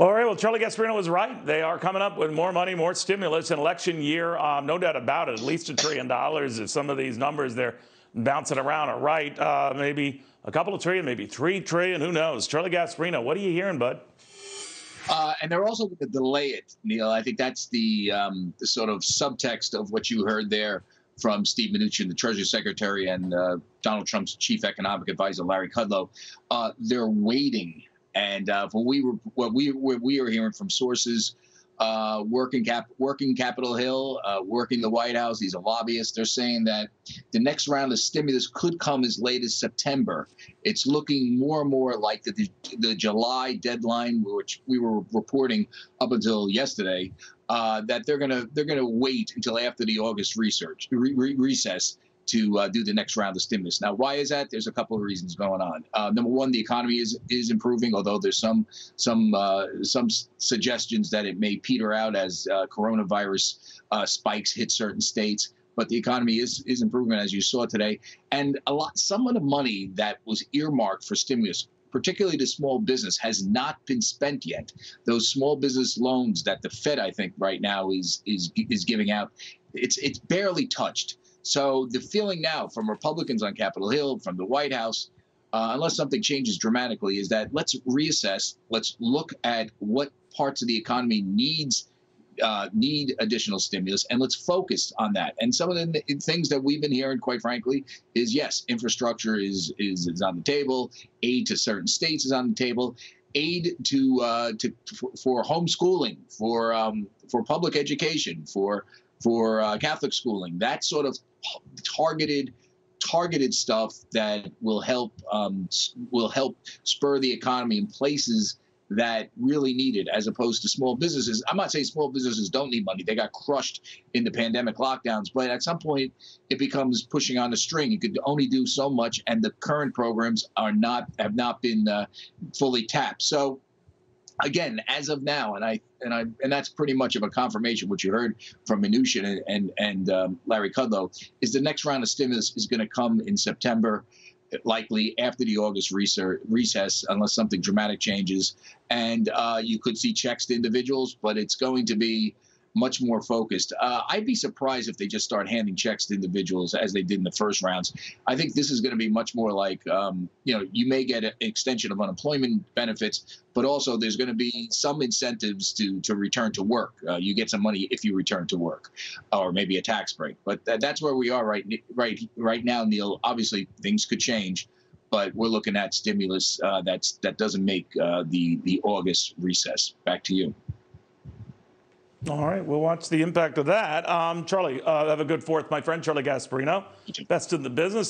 All right, well, Charlie Gasparino was right. They are coming up with more money, more stimulus, an election year, no doubt about it, at least $1 trillion. If some of these numbers they're bouncing around are right, maybe a couple of trillion, maybe 3 trillion, who knows? Charlie Gasparino, what are you hearing, bud? And they're also going to delay it, Neil. I think that's the sort of subtext of what you heard there from Steve Mnuchin, the Treasury Secretary, and Donald Trump's chief economic advisor, Larry Kudlow. They're waiting. And what we are hearing from sources, working Capitol Hill, working the White House, these are lobbyists, they're saying that the next round of stimulus could come as late as September. It's looking more and more like the July deadline, which we were reporting up until yesterday, that they're gonna wait until after the August recess to do the next round of stimulus. Now, why is that? There's a couple of reasons going on. Number one, the economy is improving, although there's some suggestions that it may peter out as coronavirus spikes hit certain states. But the economy is improving, as you saw today. And some of the money that was earmarked for stimulus, particularly to small business, has not been spent yet. Those small business loans that the Fed, I think, right now is giving out, it's barely touched. So the feeling now from Republicans on Capitol Hill, from the White House, unless something changes dramatically, is that let's reassess. Let's look at what parts of the economy need additional stimulus, and let's focus on that. And some of the things that we've been hearing, quite frankly, is yes, infrastructure is on the table. Aid to certain states is on the table. Aid for homeschooling, for public education, for Catholic schooling, that sort of targeted stuff that will help spur the economy in places that really need it, as opposed to small businesses. I'm not saying small businesses don't need money. They got crushed in the pandemic lockdowns, but at some point it becomes pushing on the string. You could only do so much, and the current programs have not been fully tapped. So again, as of now, and that's pretty much of a confirmation what you heard from Mnuchin and Larry Kudlow, is the next round of stimulus is going to come in September, likely after the August recess, unless something dramatic changes. And you could see checks to individuals, but it's going to be much more focused. I'd be surprised if they just start handing checks to individuals as they did in the first rounds. I think this is going to be much more like, you may get an extension of unemployment benefits, but also there's going to be some incentives to return to work. You get some money if you return to work, or maybe a tax break. But that's where we are right now, Neil. Obviously, things could change, but we're looking at stimulus that doesn't make the August recess. Back to you. All right, we'll watch the impact of that. Charlie, have a good 4th, my friend, Charlie Gasparino. Best in the business.